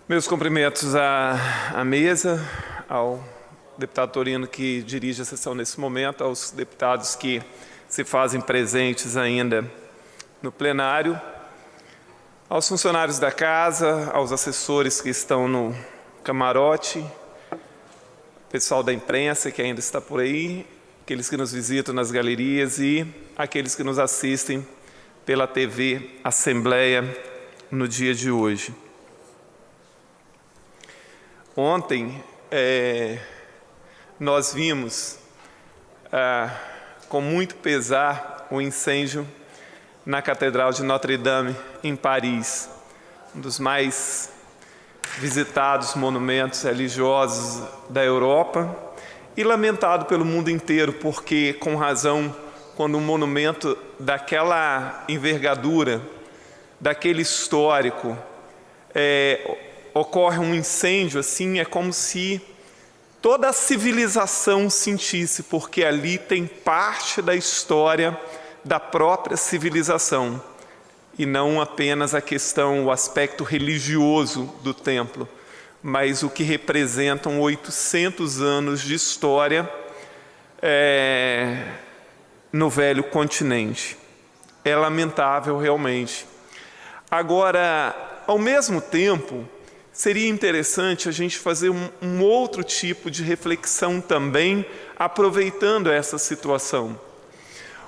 Meus cumprimentos à mesa, ao deputado Torino que dirige a sessão nesse momento, aos deputados que se fazem presentes ainda no plenário, aos funcionários da casa, aos assessores que estão no camarote, pessoal da imprensa que ainda está por aí, aqueles que nos visitam nas galerias e aqueles que nos assistem pela TV Assembleia no dia de hoje. Ontem, nós vimos com muito pesar o incêndio na Catedral de Notre-Dame, em Paris, um dos mais visitados monumentos religiosos da Europa e lamentado pelo mundo inteiro, porque, com razão, quando um monumento daquela envergadura, daquele histórico, ocorre um incêndio, assim, é como se toda a civilização sentisse, porque ali tem parte da história da própria civilização, e não apenas a questão, o aspecto religioso do templo, mas o que representam 800 anos de história no velho continente. É lamentável realmente. Agora, ao mesmo tempo, seria interessante a gente fazer um outro tipo de reflexão também, aproveitando essa situação.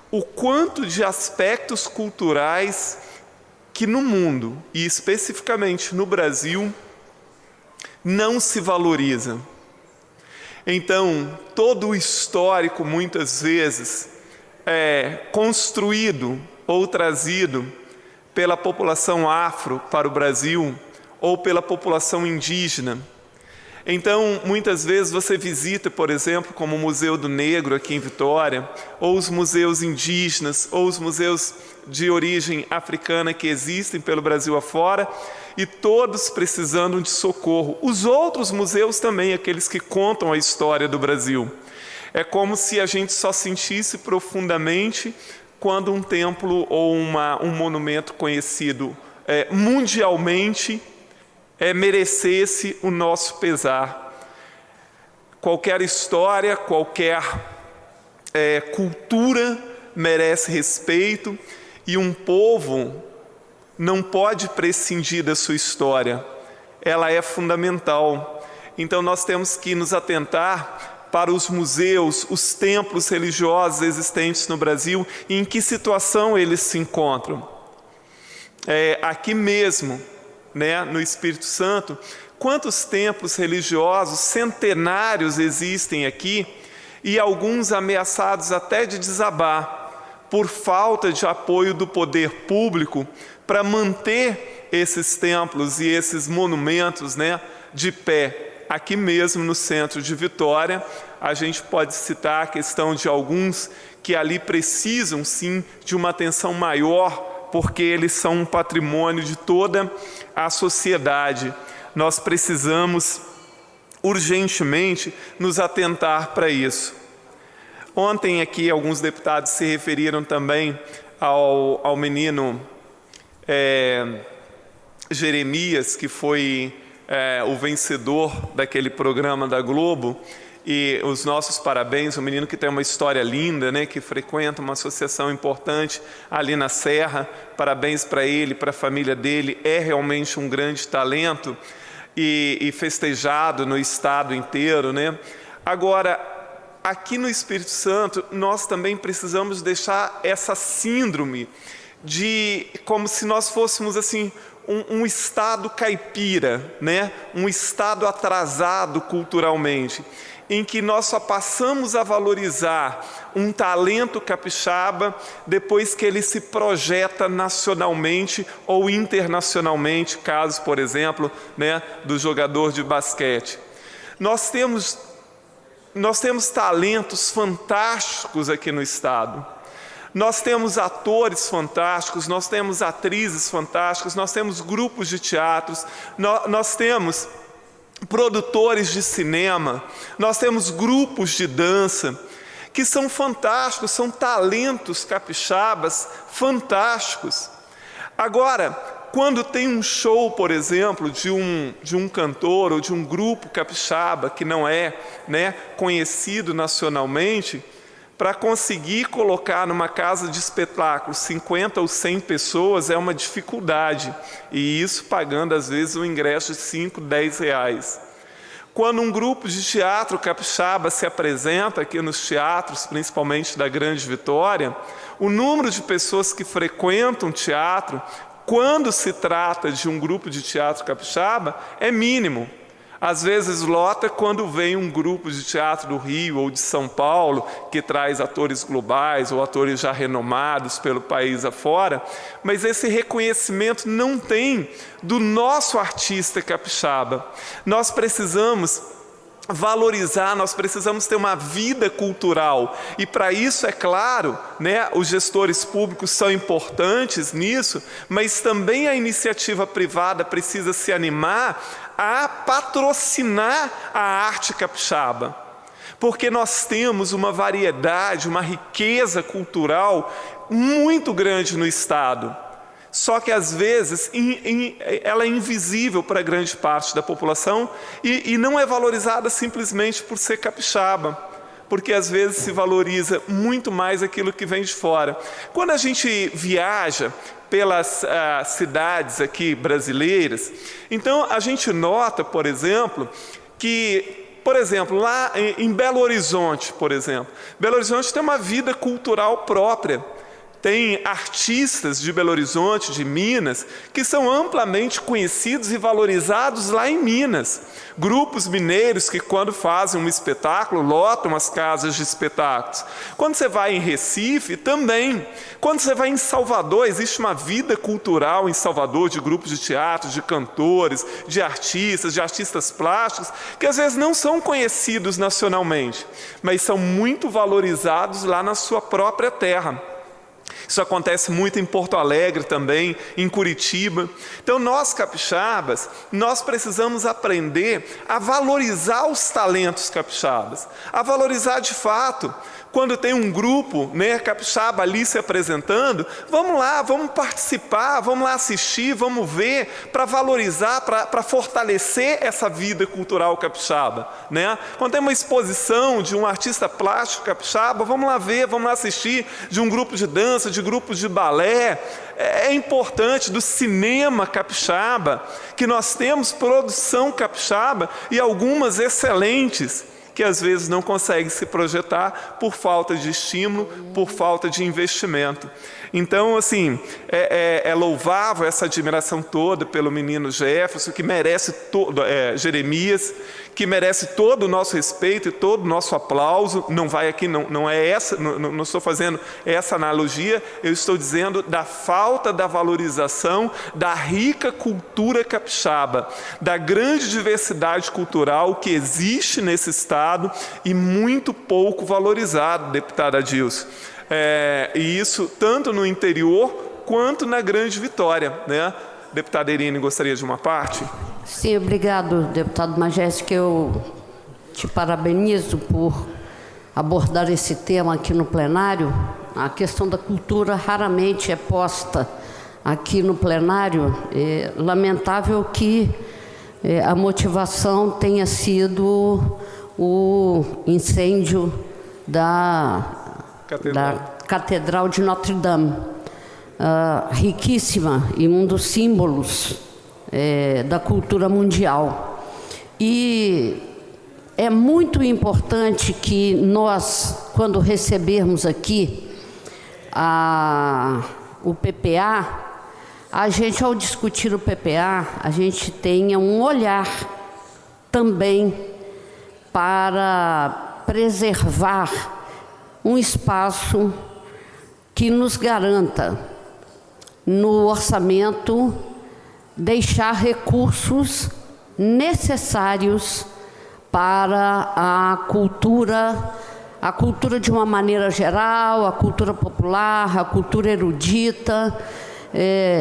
O quanto de aspectos culturais que no mundo, e especificamente no Brasil, não se valoriza. Então, todo o histórico, muitas vezes, construído ou trazido pela população afro para o Brasil, ou pela população indígena. Então, muitas vezes você visita, por exemplo, como o Museu do Negro aqui em Vitória, ou os museus indígenas, ou os museus de origem africana que existem pelo Brasil afora, e todos precisando de socorro. Os outros museus também, aqueles que contam a história do Brasil. É como se a gente só sentisse profundamente quando um templo ou um monumento conhecido mundialmente merecesse o nosso pesar. Qualquer história, qualquer cultura merece respeito, e um povo não pode prescindir da sua história. Ela é fundamental. Então nós temos que nos atentar para os museus, os templos religiosos existentes no Brasil, e em que situação eles se encontram. Aqui mesmo, no Espírito Santo, quantos templos religiosos centenários existem aqui, e alguns ameaçados até de desabar, por falta de apoio do poder público para manter esses templos e esses monumentos de pé. Aqui mesmo no centro de Vitória, a gente pode citar a questão de alguns que ali precisam sim de uma atenção maior, porque eles são um patrimônio de toda a sociedade. Nós precisamos urgentemente nos atentar para isso. Ontem aqui alguns deputados se referiram também ao menino Jeremias, que foi o vencedor daquele programa da Globo, e os nossos parabéns, um menino que tem uma história linda, que frequenta uma associação importante ali na Serra. Parabéns para ele, para a família dele, é realmente um grande talento e festejado no estado inteiro. Agora, aqui no Espírito Santo, nós também precisamos deixar essa síndrome de como se nós fôssemos assim um estado caipira, um estado atrasado culturalmente, em que nós só passamos a valorizar um talento capixaba depois que ele se projeta nacionalmente ou internacionalmente, caso, por exemplo, do jogador de basquete. Nós temos talentos fantásticos aqui no estado. Nós temos atores fantásticos, nós temos atrizes fantásticas, nós temos grupos de teatros, nós temos produtores de cinema, nós temos grupos de dança que são fantásticos, são talentos capixabas fantásticos. Agora, quando tem um show, por exemplo, de um cantor ou de um grupo capixaba que não é, né, conhecido nacionalmente, para conseguir colocar numa casa de espetáculo 50 ou 100 pessoas é uma dificuldade, e isso pagando às vezes um ingresso de 5, 10 reais. Quando um grupo de teatro capixaba se apresenta aqui nos teatros, principalmente da Grande Vitória, o número de pessoas que frequentam teatro, quando se trata de um grupo de teatro capixaba, é mínimo. Às vezes lota quando vem um grupo de teatro do Rio ou de São Paulo, que traz atores globais ou atores já renomados pelo país afora, mas esse reconhecimento não tem do nosso artista capixaba. Nós precisamos valorizar, nós precisamos ter uma vida cultural, e para isso, é claro, né, os gestores públicos são importantes nisso, mas também a iniciativa privada precisa se animar a patrocinar a arte capixaba, porque nós temos uma variedade, uma riqueza cultural muito grande no estado. Só que às vezes ela é invisível para grande parte da população e não é valorizada simplesmente por ser capixaba, porque às vezes se valoriza muito mais aquilo que vem de fora. Quando a gente viaja pelas cidades aqui brasileiras, então a gente nota, por exemplo, que, por exemplo, lá em Belo Horizonte, por exemplo, Belo Horizonte tem uma vida cultural própria. Tem artistas de Belo Horizonte, de Minas, que são amplamente conhecidos e valorizados lá em Minas. Grupos mineiros que, quando fazem um espetáculo, lotam as casas de espetáculos. Quando você vai em Recife, também. Quando você vai em Salvador, existe uma vida cultural em Salvador, de grupos de teatro, de cantores, de artistas plásticos, que às vezes não são conhecidos nacionalmente, mas são muito valorizados lá na sua própria terra. Isso acontece muito em Porto Alegre também, em Curitiba. Então nós capixabas, nós precisamos aprender a valorizar os talentos capixabas, a valorizar de fato. Quando tem um grupo, né, capixaba ali se apresentando, vamos lá, vamos participar, vamos lá assistir, vamos ver, para valorizar, para fortalecer essa vida cultural capixaba, né? Quando tem uma exposição de um artista plástico capixaba, vamos lá ver, vamos lá assistir, de um grupo de dança, de grupos de balé. É importante, do cinema capixaba, que nós temos produção capixaba e algumas excelentes, que às vezes não consegue se projetar por falta de estímulo, por falta de investimento. Então, assim, é louvável essa admiração toda pelo menino Jefferson, que merece Jeremias, que merece todo o nosso respeito e todo o nosso aplauso. Não vai aqui, não é essa, não estou fazendo essa analogia, eu estou dizendo da falta da valorização da rica cultura capixaba, da grande diversidade cultural que existe nesse estado e muito pouco valorizado, deputada Dilson. E isso tanto no interior quanto na Grande Vitória, né? Deputada Irine, gostaria de uma parte? Sim, obrigado, deputado Majeste, eu te parabenizo por abordar esse tema aqui no plenário. A questão da cultura raramente é posta aqui no plenário. É lamentável que a motivação tenha sido o incêndio da Catedral de Notre Dame, riquíssima e um dos símbolos da cultura mundial. E é muito importante que nós, quando recebermos aqui o PPA, a gente, ao discutir o PPA, a gente tenha um olhar também para preservar um espaço que nos garanta, no orçamento, deixar recursos necessários para a cultura de uma maneira geral, a cultura popular, a cultura erudita.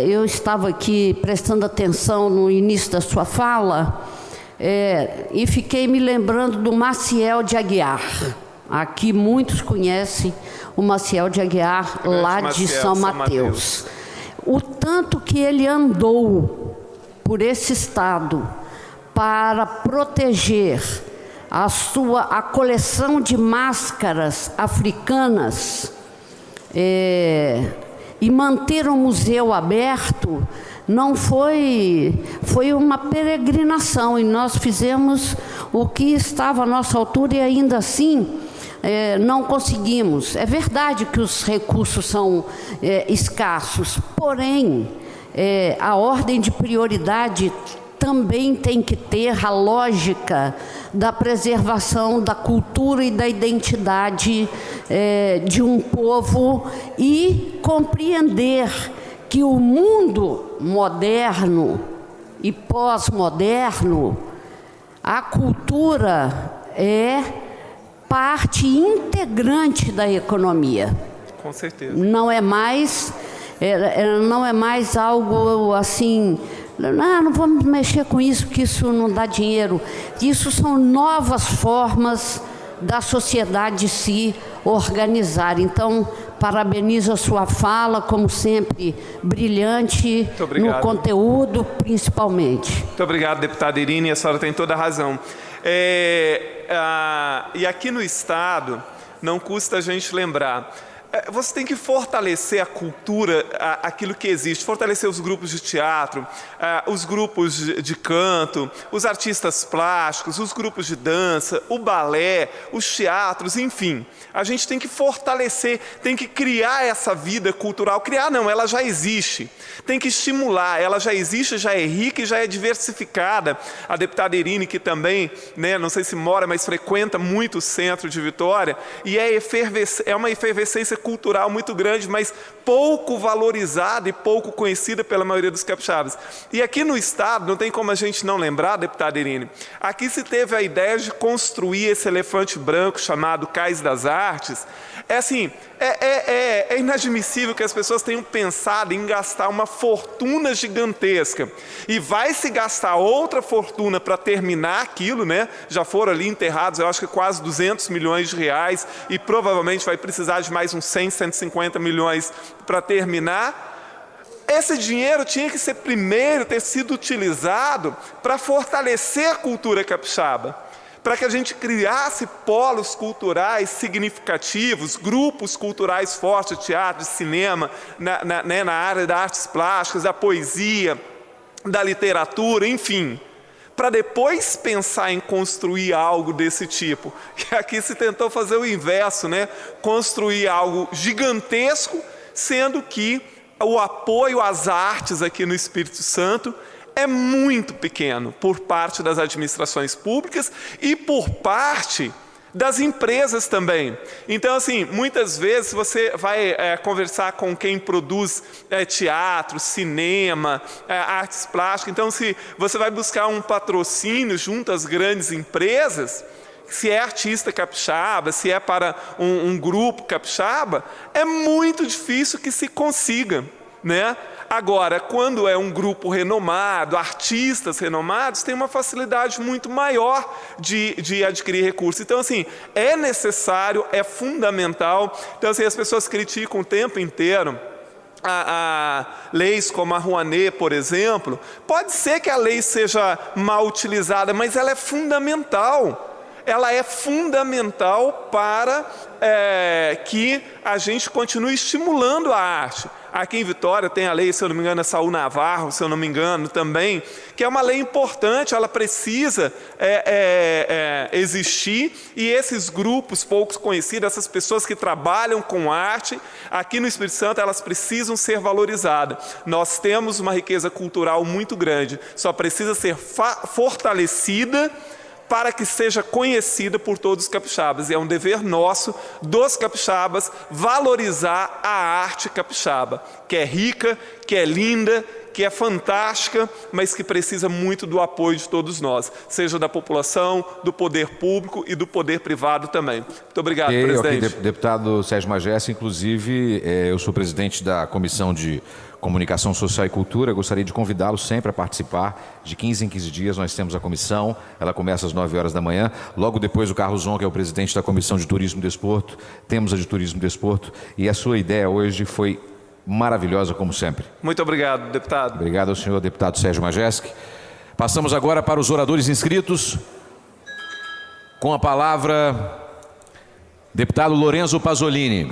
Eu estava aqui prestando atenção no início da sua fala e fiquei me lembrando do Maciel de Aguiar. Aqui muitos conhecem o Maciel de Aguiar, lá de São Mateus. o tanto que ele andou por esse estado para proteger a coleção de máscaras africanas e manter o museu aberto, não foi uma peregrinação, e nós fizemos o que estava à nossa altura e ainda assim não conseguimos. É verdade que os recursos são escassos, porém a ordem de prioridade também tem que ter a lógica da preservação da cultura e da identidade de um povo, e compreender que o mundo moderno e pós-moderno, a cultura é parte integrante da economia. Com certeza. Não é mais algo assim, não vamos mexer com isso, que isso não dá dinheiro. Isso são novas formas da sociedade se organizar. Então, parabenizo a sua fala, como sempre, brilhante no conteúdo, principalmente. Muito obrigado, deputada Irine, a senhora tem toda a razão. E aqui no Estado, não custa a gente lembrar, você tem que fortalecer a cultura, aquilo que existe, fortalecer os grupos de teatro, os grupos de canto, os artistas plásticos, os grupos de dança, o balé, os teatros, enfim. A gente tem que fortalecer, tem que criar essa vida cultural. Criar não, ela já existe. Tem que estimular, ela já existe, já é rica e já é diversificada. A deputada Irine, que também, não sei se mora, mas frequenta muito o centro de Vitória, e é uma efervescência cultural muito grande, mas pouco valorizada e pouco conhecida pela maioria dos capixabas. E aqui no Estado, não tem como a gente não lembrar, deputada Irine, aqui se teve a ideia de construir esse elefante branco chamado Cais das Artes. É inadmissível que as pessoas tenham pensado em gastar uma fortuna gigantesca, e vai se gastar outra fortuna para terminar aquilo, Já foram ali enterrados, eu acho que quase 200 milhões de reais, e provavelmente vai precisar de mais uns 100, 150 milhões para terminar. Esse dinheiro tinha que ter sido utilizado para fortalecer a cultura capixaba, para que a gente criasse polos culturais significativos, grupos culturais fortes de teatro, de cinema, na área das artes plásticas, da poesia, da literatura, enfim, para depois pensar em construir algo desse tipo. E aqui se tentou fazer o inverso, construir algo gigantesco, sendo que o apoio às artes aqui no Espírito Santo é muito pequeno por parte das administrações públicas e por parte das empresas também. Então, muitas vezes você vai conversar com quem produz teatro, cinema, artes plásticas. Então, se você vai buscar um patrocínio junto às grandes empresas, se é artista capixaba, se é para um grupo capixaba, é muito difícil que se consiga, Agora, quando é um grupo renomado, artistas renomados, tem uma facilidade muito maior de adquirir recursos. Então, é necessário, é fundamental. Então, as pessoas criticam o tempo inteiro a leis como a Rouanet, por exemplo. Pode ser que a lei seja mal utilizada, mas ela é fundamental. Ela é fundamental para que a gente continue estimulando a arte. Aqui em Vitória tem a lei, se eu não me engano, a Saúl Navarro, se eu não me engano, também, que é uma lei importante, ela precisa existir, e esses grupos poucos conhecidos, essas pessoas que trabalham com arte, aqui no Espírito Santo, elas precisam ser valorizadas. Nós temos uma riqueza cultural muito grande, só precisa ser fortalecida para que seja conhecida por todos os capixabas. E é um dever nosso, dos capixabas, valorizar a arte capixaba, que é rica, que é linda, que é fantástica, mas que precisa muito do apoio de todos nós, seja da população, do poder público e do poder privado também. Muito obrigado, presidente. Deputado Sérgio Magés, inclusive, eu sou presidente da Comissão de Comunicação Social e Cultura, gostaria de convidá-lo sempre a participar. De 15 em 15 dias nós temos a comissão, ela começa às 9 horas da manhã, logo depois o Carlos Zon, que é o presidente da Comissão de Turismo e Desporto, temos a de Turismo e Desporto, e a sua ideia hoje foi maravilhosa como sempre. Muito obrigado, deputado. Obrigado ao senhor deputado Sérgio Majeski. Passamos agora para os oradores inscritos. Com a palavra, deputado Lorenzo Pasolini.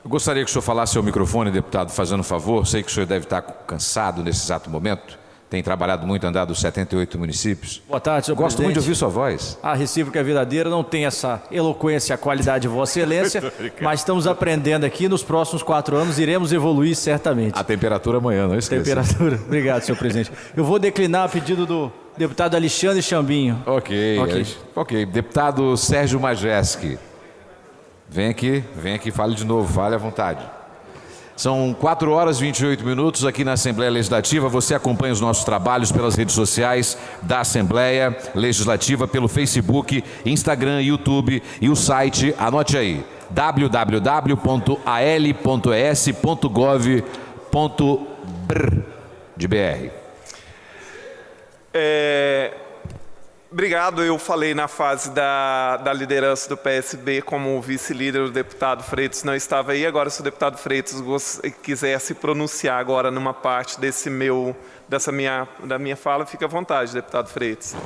Eu gostaria que o senhor falasse ao microfone, deputado, fazendo um favor. Sei que o senhor deve estar cansado nesse exato momento. Tem trabalhado muito, andado 78 municípios. Boa tarde, senhor Gosto presidente. muito de ouvir sua voz. A recíproca é verdadeira, não tem essa eloquência, a qualidade de Vossa Excelência, mas estamos aprendendo aqui. Nos próximos 4 anos iremos evoluir certamente. A temperatura amanhã, não esqueça. Temperatura. Obrigado, senhor presidente. Eu vou declinar a pedido do deputado Alexandre Chambinho. Ok. Deputado Sérgio Majeski. Vem aqui, fale de novo, fale à vontade. São 4 horas e 28 minutos aqui na Assembleia Legislativa. Você acompanha os nossos trabalhos pelas redes sociais da Assembleia Legislativa, pelo Facebook, Instagram, YouTube e o site, anote aí, www.al.es.gov.br. Obrigado. Eu falei na fase da liderança do PSB como vice-líder, o deputado Freitas não estava aí. Agora, se o deputado Freitas quiser se pronunciar agora numa parte da minha fala, fica à vontade, deputado Freitas.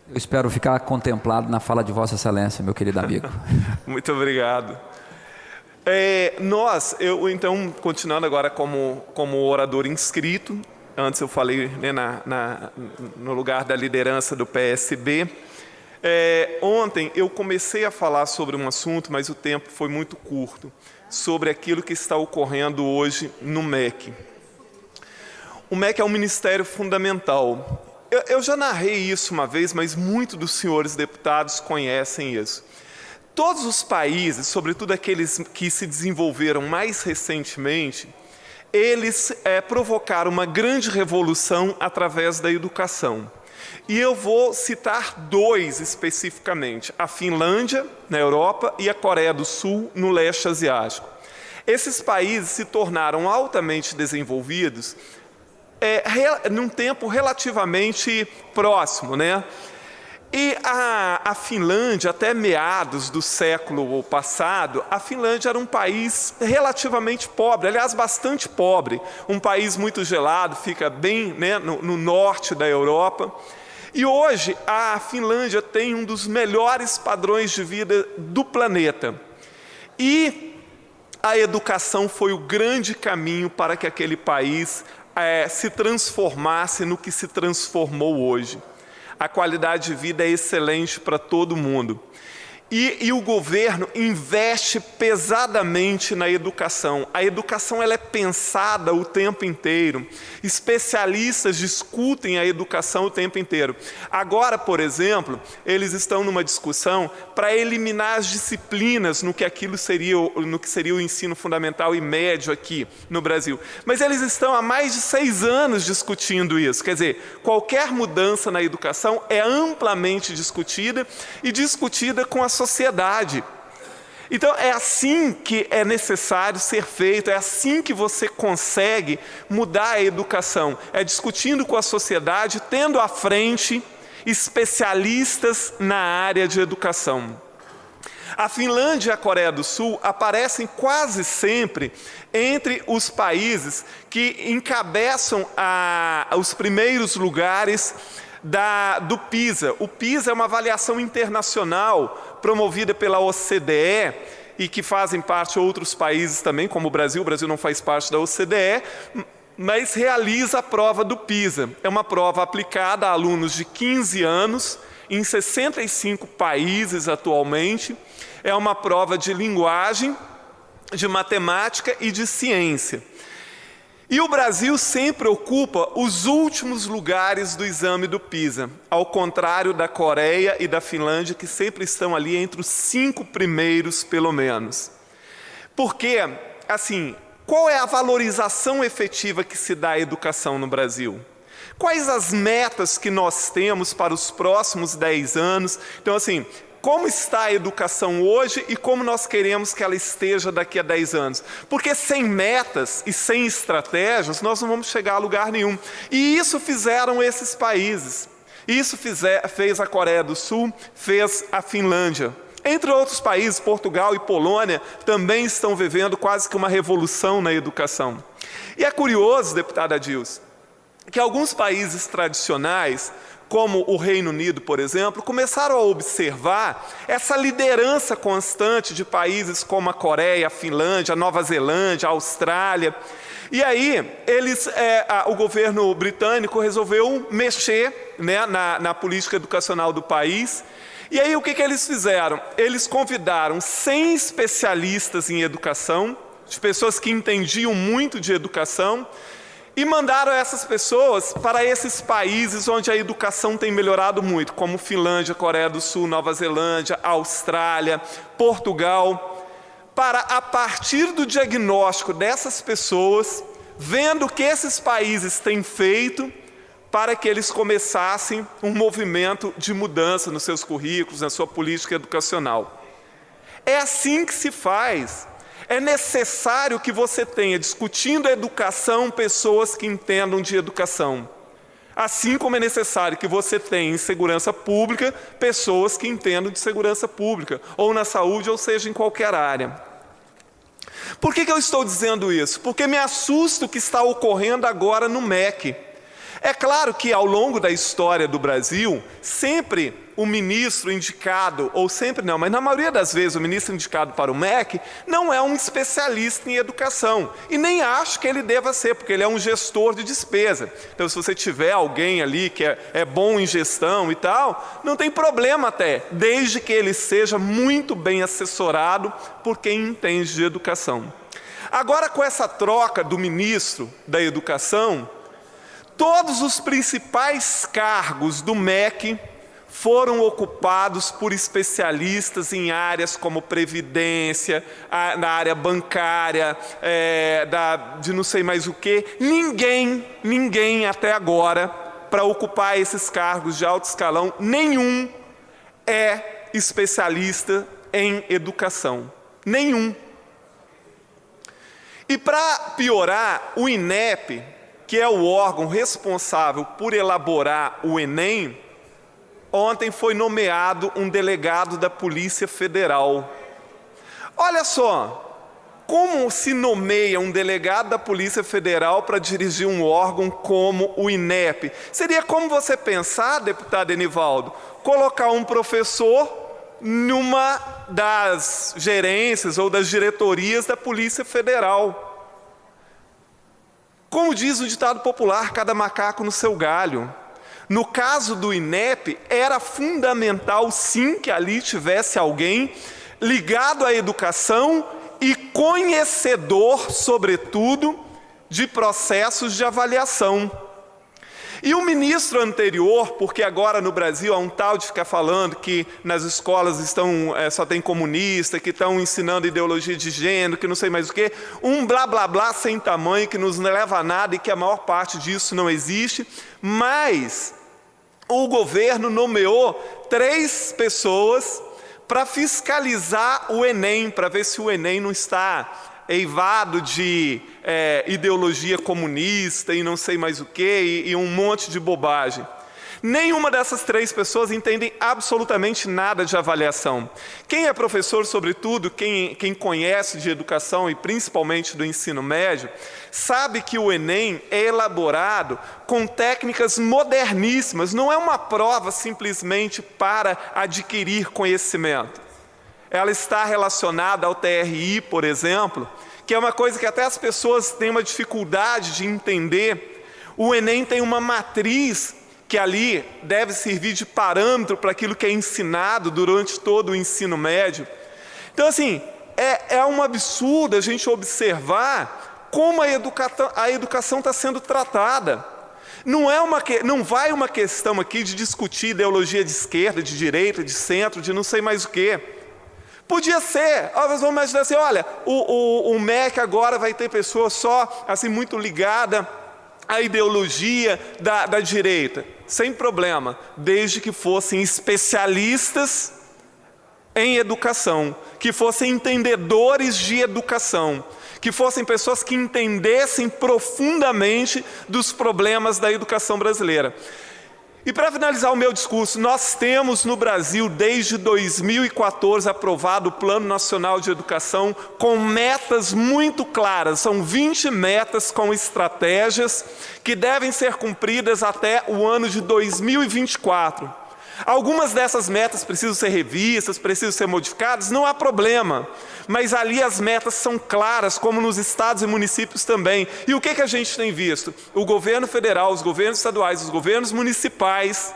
Eu espero ficar contemplado na fala de Vossa Excelência, meu querido amigo. Muito obrigado. Então, continuando agora como orador inscrito, antes eu falei, né, no lugar da liderança do PSB. Ontem eu comecei a falar sobre um assunto, mas o tempo foi muito curto, sobre aquilo que está ocorrendo hoje no MEC. O MEC é um ministério fundamental. Eu já narrei isso uma vez, mas muitos dos senhores deputados conhecem isso. Todos os países, sobretudo aqueles que se desenvolveram mais recentemente, eles provocaram uma grande revolução através da educação. E eu vou citar 2 especificamente, a Finlândia, na Europa, e a Coreia do Sul, no leste asiático. Esses países se tornaram altamente desenvolvidos num tempo relativamente próximo, né? E a Finlândia, até meados do século passado, a Finlândia era um país relativamente pobre, aliás, bastante pobre. Um país muito gelado, fica bem, né, no norte da Europa. E hoje a Finlândia tem um dos melhores padrões de vida do planeta. E a educação foi o grande caminho para que aquele país se transformasse no que se transformou hoje. A qualidade de vida é excelente para todo mundo. E o governo investe pesadamente na educação. A educação ela é pensada o tempo inteiro. Especialistas discutem a educação o tempo inteiro. Agora, por exemplo, eles estão numa discussão para eliminar as disciplinas no que seria o ensino fundamental e médio aqui no Brasil. Mas eles estão há mais de 6 anos discutindo isso. Quer dizer, qualquer mudança na educação é amplamente discutida e discutida com a sociedade. Então é assim que é necessário ser feito, é assim que você consegue mudar a educação, é discutindo com a sociedade, tendo à frente especialistas na área de educação. A Finlândia e a Coreia do Sul aparecem quase sempre entre os países que encabeçam os primeiros lugares do PISA. O PISA é uma avaliação internacional promovida pela OCDE e que fazem parte outros países também, como o Brasil não faz parte da OCDE, mas realiza a prova do PISA. É uma prova aplicada a alunos de 15 anos, em 65 países atualmente. É uma prova de linguagem, de matemática e de ciência. E o Brasil sempre ocupa os últimos lugares do exame do PISA, ao contrário da Coreia e da Finlândia, que sempre estão ali entre os 5 primeiros, pelo menos. Porque, assim, qual é a valorização efetiva que se dá à educação no Brasil? Quais as metas que nós temos para os próximos 10 anos? Então, assim, como está a educação hoje e como nós queremos que ela esteja daqui a 10 anos. Porque sem metas e sem estratégias, nós não vamos chegar a lugar nenhum. E isso fizeram esses países. Isso fez a Coreia do Sul, fez a Finlândia. Entre outros países, Portugal e Polônia também estão vivendo quase que uma revolução na educação. E é curioso, deputada Dilce, que alguns países tradicionais, como o Reino Unido, por exemplo, começaram a observar essa liderança constante de países como a Coreia, a Finlândia, a Nova Zelândia, a Austrália. E aí, o governo britânico resolveu mexer, né, na política educacional do país. E aí, o que eles fizeram? Eles convidaram 100 especialistas em educação, de pessoas que entendiam muito de educação, e mandaram essas pessoas para esses países onde a educação tem melhorado muito, como Finlândia, Coreia do Sul, Nova Zelândia, Austrália, Portugal, para, a partir do diagnóstico dessas pessoas, vendo o que esses países têm feito, para que eles começassem um movimento de mudança nos seus currículos, na sua política educacional. É assim que se faz. É necessário que você tenha, discutindo a educação, pessoas que entendam de educação. Assim como é necessário que você tenha em segurança pública, pessoas que entendam de segurança pública, ou na saúde, ou seja, em qualquer área. Por que eu estou dizendo isso? Porque me assusta o que está ocorrendo agora no MEC. É claro que ao longo da história do Brasil, sempre o ministro indicado, ou sempre não, mas na maioria das vezes o ministro indicado para o MEC não é um especialista em educação. E nem acho que ele deva ser, porque ele é um gestor de despesa. Então, se você tiver alguém ali que é bom em gestão e tal, não tem problema até, desde que ele seja muito bem assessorado por quem entende de educação. Agora, com essa troca do ministro da Educação, todos os principais cargos do MEC foram ocupados por especialistas em áreas como previdência, na área bancária, de não sei mais o quê. Ninguém até agora, para ocupar esses cargos de alto escalão, nenhum é especialista em educação. Nenhum. E para piorar, o INEP, que é o órgão responsável por elaborar o Enem, ontem foi nomeado um delegado da Polícia Federal. Olha só, como se nomeia um delegado da Polícia Federal para dirigir um órgão como o INEP? Seria como você pensar, deputado Enivaldo, colocar um professor numa das gerências ou das diretorias da Polícia Federal. Como diz o ditado popular, cada macaco no seu galho. No caso do INEP, era fundamental sim que ali tivesse alguém ligado à educação e conhecedor, sobretudo, de processos de avaliação. E o ministro anterior, porque agora no Brasil há um tal de ficar falando que nas escolas só tem comunista, que estão ensinando ideologia de gênero, que não sei mais o quê, um blá blá blá sem tamanho, que nos leva a nada e que a maior parte disso não existe, mas o governo nomeou 3 pessoas para fiscalizar o Enem, para ver se o Enem não está eivado de ideologia comunista e não sei mais o que, e um monte de bobagem. Nenhuma dessas 3 pessoas entendem absolutamente nada de avaliação. Quem é professor, sobretudo, quem conhece de educação e principalmente do ensino médio, sabe que o Enem é elaborado com técnicas moderníssimas, não é uma prova simplesmente para adquirir conhecimento. Ela está relacionada ao TRI, por exemplo, que é uma coisa que até as pessoas têm uma dificuldade de entender. O Enem tem uma matriz que ali deve servir de parâmetro para aquilo que é ensinado durante todo o ensino médio. Então, assim, é um absurdo a gente observar como a educação está sendo tratada. Não vai uma questão aqui de discutir ideologia de esquerda, de direita, de centro, de não sei mais o quê. Podia ser, nós vamos imaginar assim, olha, o MEC agora vai ter pessoas só, assim, muito ligada à ideologia da direita. Sem problema, desde que fossem especialistas em educação, que fossem entendedores de educação, que fossem pessoas que entendessem profundamente dos problemas da educação brasileira. E para finalizar o meu discurso, nós temos no Brasil, desde 2014, aprovado o Plano Nacional de Educação com metas muito claras. São 20 metas com estratégias que devem ser cumpridas até o ano de 2024. Algumas dessas metas precisam ser revistas, precisam ser modificadas, não há problema. Mas ali as metas são claras, como nos estados e municípios também. E o que a gente tem visto? O governo federal, os governos estaduais, os governos municipais,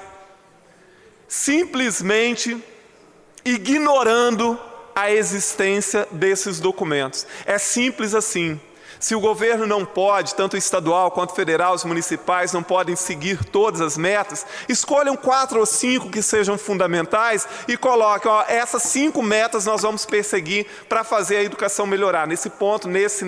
simplesmente ignorando a existência desses documentos. É simples assim. Se o governo não pode, tanto o estadual quanto o federal, os municipais não podem seguir todas as metas, escolham 4 ou 5 que sejam fundamentais e coloquem, essas 5 metas nós vamos perseguir para fazer a educação melhorar, nesse ponto, nesse.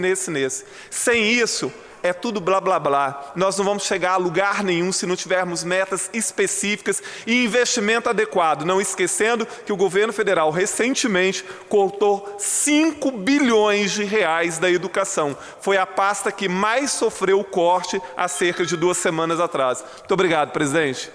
Sem isso, é tudo blá, blá, blá. Nós não vamos chegar a lugar nenhum se não tivermos metas específicas e investimento adequado. Não esquecendo que o governo federal recentemente cortou 5 bilhões de reais da educação. Foi a pasta que mais sofreu o corte há cerca de 2 semanas atrás. Muito obrigado, presidente.